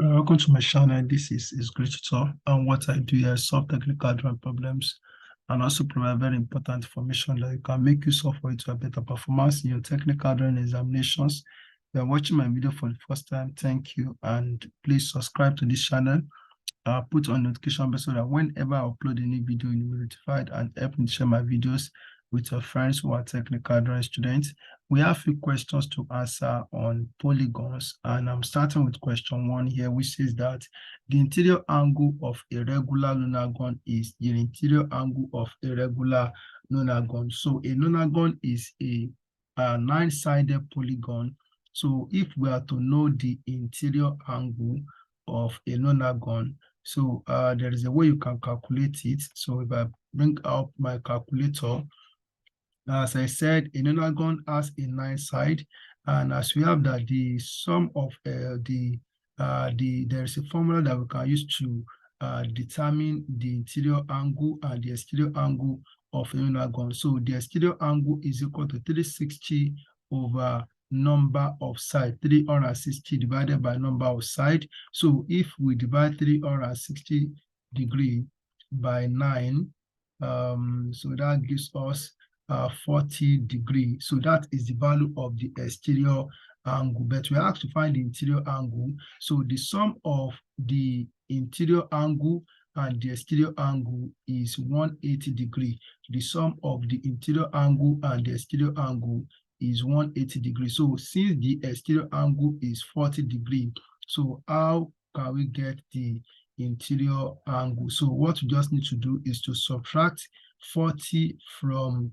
Welcome to my channel. This is Great Tutor, and what I do here is solve technical drawing problems and also provide very important information that you can make use of for you to have better performance in your technical drawing examinations. If you are watching my video for the first time, thank you, and please subscribe to this channel. Put on notification bell so that whenever I upload a new video, you will be notified, and help me share my videos with your friends who are technical drawing students. We have a few questions to answer on polygons, and I'm starting with question 1 here, which says that the interior angle of a regular nonagon is the interior angle of a regular nonagon. So a nonagon is a 9-sided polygon. So if we are to know the interior angle of a nonagon, so there is a way you can calculate it. So if I bring up my calculator, as I said, a nonagon has a 9 side, and as we have that the sum of there is a formula that we can use to determine the interior angle and the exterior angle of a nonagon. So the exterior angle is equal to 360 over number of side, 360 divided by number of side. So if we divide 360 degree by 9, so that gives us 40 degrees. So that is the value of the exterior angle, but we have to find the interior angle. So the sum of the interior angle and the exterior angle is 180 degrees. The sum of the interior angle and the exterior angle is 180 degrees. So since the exterior angle is 40 degrees, so how can we get the interior angle? So what we just need to do is to subtract 40 from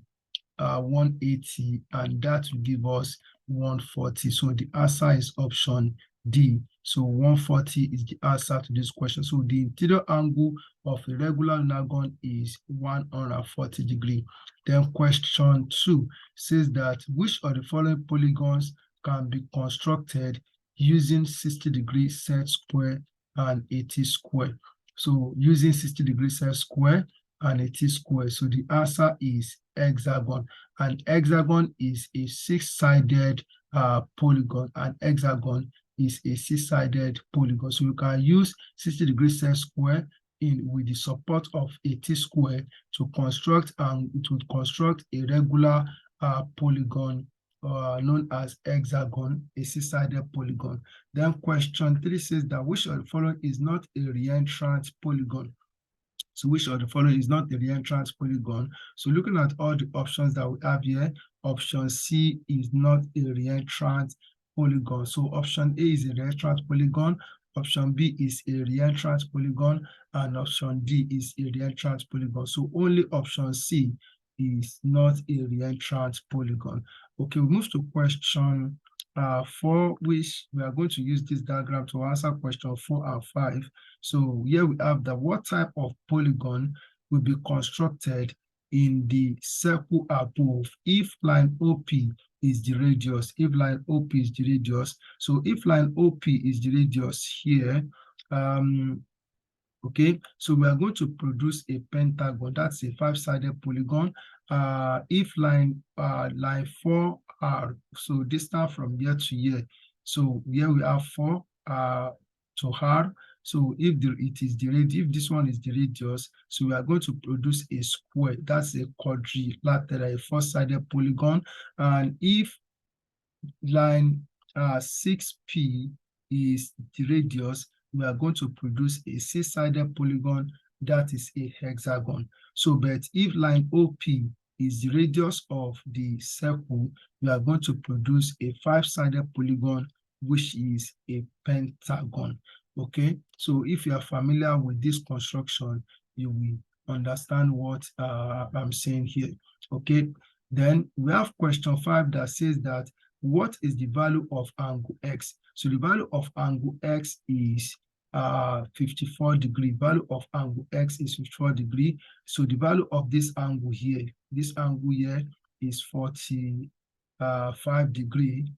180, and that will give us 140. So the answer is option D. So 140 is the answer to this question. So the interior angle of a regular nonagon is 140 degrees. Then question 2 says that which of the following polygons can be constructed using 60 degree set square and 80 square? So using 60 degree set square and 80 square. So the answer is hexagon. An hexagon is a 6-sided polygon. An hexagon is a 6-sided polygon. So you can use 60 degree set square with the support of 80 square to construct a regular polygon known as hexagon, a 6-sided polygon. Then question 3 says that which of the following is not a reentrant polygon? So which of the following is not a reentrant polygon? So looking at all the options that we have here, option C is not a reentrant polygon. So option A is a reentrant polygon, option B is a reentrant polygon, and option D is a reentrant polygon. So only option C is not a reentrant polygon. Okay, we move to question 4, which we are going to use this diagram to answer question 4 and 5. So here we have that what type of polygon will be constructed in the circle above if line OP is the radius, if line OP is the radius. So if line OP is the radius here, okay, so we are going to produce a pentagon. That's a 5-sided polygon. If line 4R, so distance from here to here. So here we have 4 to R. So if this one is the radius, so we are going to produce a square. That's a quadrilateral, a 4-sided polygon. And if line 6P is the radius, we are going to produce a 6-sided polygon, that is a hexagon. So, but if line OP is the radius of the circle, we are going to produce a 5-sided polygon, which is a pentagon. Okay, so if you are familiar with this construction, you will understand what I'm saying here. Okay, then we have question 5 that says that what is the value of angle X? So the value of angle X is 54 degrees. Value of angle X is 54 degrees. So the value of this angle here is 45 degrees.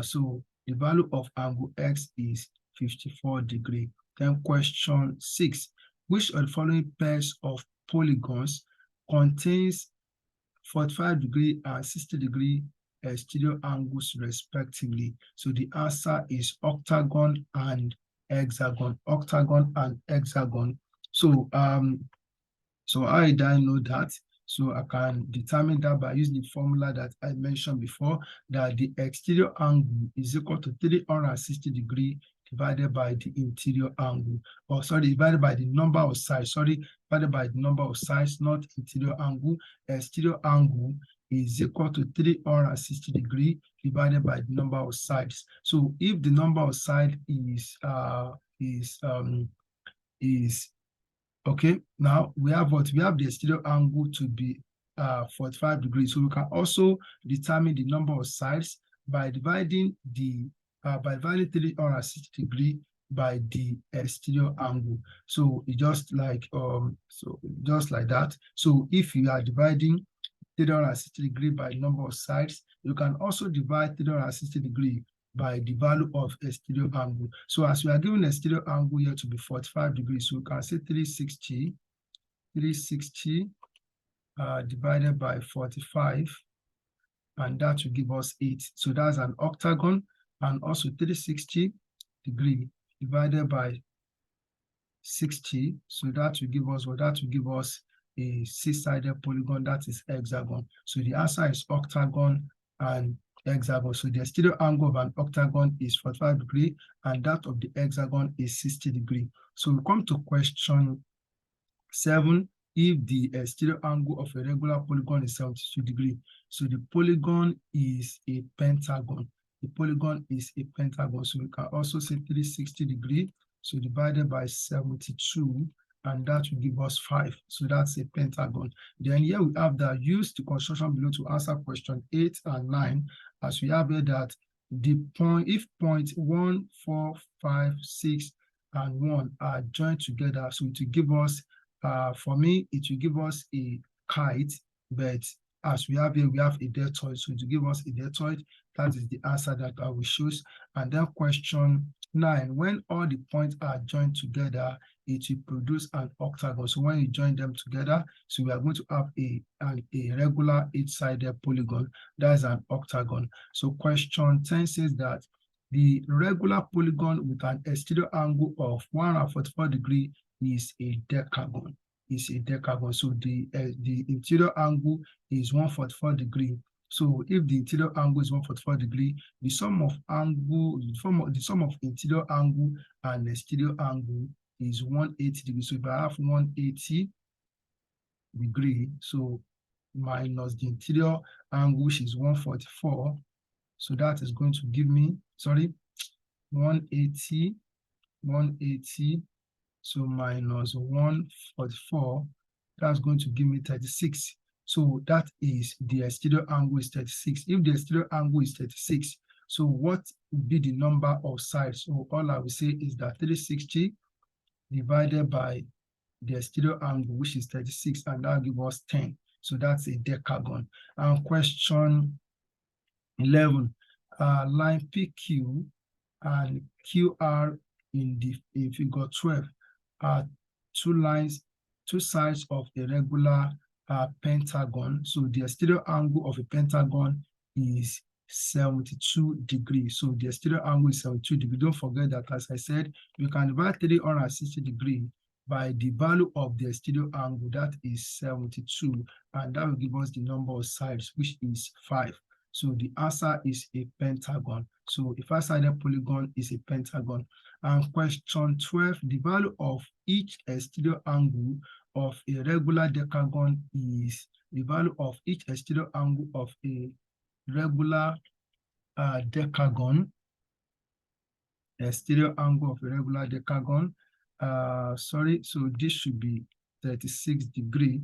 So the value of angle X is 54 degrees. Then question 6, which of the following pairs of polygons contains 45 degree and 60 degree exterior angles respectively? So the answer is octagon and hexagon, octagon, and hexagon. So so how did I know that? So I can determine that by using the formula that I mentioned before, that the exterior angle is equal to 360 degrees divided by the interior angle, or sorry, divided by the number of sides, divided by the number of sides, not interior angle. Exterior angle is equal to 360 degrees divided by the number of sides. So if the number of sides is okay, now we have what? We have the exterior angle to be 45 degrees. So we can also determine the number of sides by dividing 360 degrees by the exterior angle. So it's just like that. So if you are dividing 360 degrees by number of sides, you can also divide 360 degrees by the value of exterior angle. So as we are given exterior angle here to be 45 degrees, so we can say 360 divided by 45, and that will give us 8. So that's an octagon, and also 360 degrees divided by 60. So that will give us what? That will give us a 6-sided polygon, that is hexagon. So the answer is octagon and hexagon. So the exterior angle of an octagon is 45 degrees, and that of the hexagon is 60 degrees. So we come to question 7. If the exterior angle of a regular polygon is 72 degrees, so the polygon is a pentagon. The polygon is a pentagon. So we can also say 360 degrees. So divided by 72, and that will give us 5. So that's a pentagon. Then here we have that use the construction below to answer question 8 and 9, as we have here that if point 1, 4, 5, 6, and 1 are joined together, so it will give us, for me, it will give us a kite, but as we have here, we have a deltoid, so to give us a deltoid, that is the answer that I will choose. And then question 9, when all the points are joined together, it will produce an octagon. So when you join them together, so we are going to have a regular 8-sided polygon. That is an octagon. So question 10 says that the regular polygon with an exterior angle of 144 degrees is a decagon. So the interior angle is 144 degrees. So if the interior angle is 144 degrees, the sum of interior angle and exterior angle is 180 degrees. So if I have 180 degrees, so minus the interior angle, which is 144, so that is going to give me, 180, so minus 144, that's going to give me 36. So that is the exterior angle is 36. If the exterior angle is 36, so what would be the number of sides? So all I will say is that 360 divided by the exterior angle, which is 36, and that will give us 10. So that's a decagon. And question 11, line PQ and QR in figure 12 are two sides of a regular pentagon. So the exterior angle of a pentagon is 72 degrees. So the exterior angle is 72 degrees. Don't forget that, as I said, you can divide 360 degrees by the value of the exterior angle, that is 72, and that will give us the number of sides, which is 5. So the answer is a pentagon. So a 5-sided polygon is a pentagon. And question 12, the value of each exterior angle of a regular decagon is the value of each exterior angle of a regular decagon. Exterior angle of a regular decagon. So this should be 36 degrees.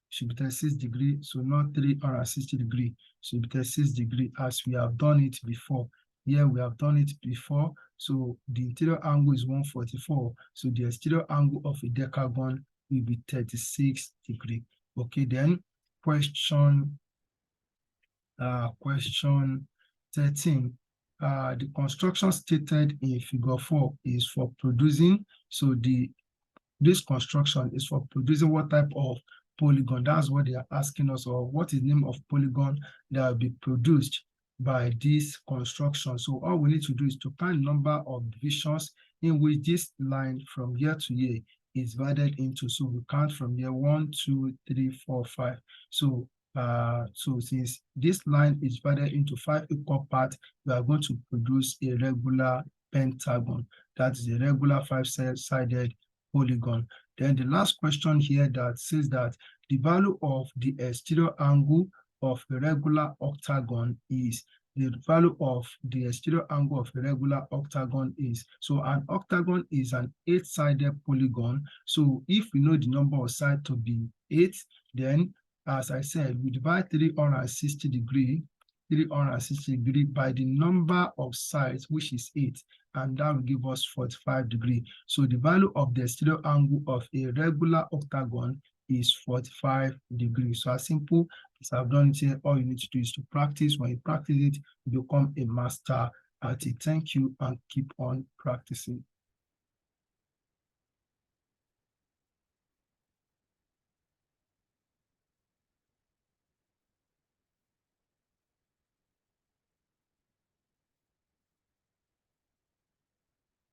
Should be 36 degrees, so not 360 degrees. Should be 36 degrees as we have done it before. Here we have done it before. So the interior angle is 144. So the exterior angle of a decagon will be 36 degrees. Okay, then question 13. The construction stated in figure 4 is for producing. So this construction is for producing what type of polygon? That's what they are asking us, or what is the name of polygon that will be produced by this construction. So all we need to do is to find number of divisions in which this line from here to here is divided into. So we count from here 1, 2, 3, 4, 5. So since this line is divided into 5 equal parts, we are going to produce a regular pentagon. That is a regular 5-sided polygon. Then the last question here that says that the value of the exterior angle of a regular octagon is, the value of the exterior angle of a regular octagon is, so an octagon is an 8-sided polygon. So if we know the number of sides to be 8, then as I said, we divide 360 degrees by the number of sides, which is 8, and that will give us 45 degrees. So the value of the exterior angle of a regular octagon is 45 degrees. So as simple as I've done it here, all you need to do is to practice. When you practice it, you become a master at it. Thank you, and keep on practicing.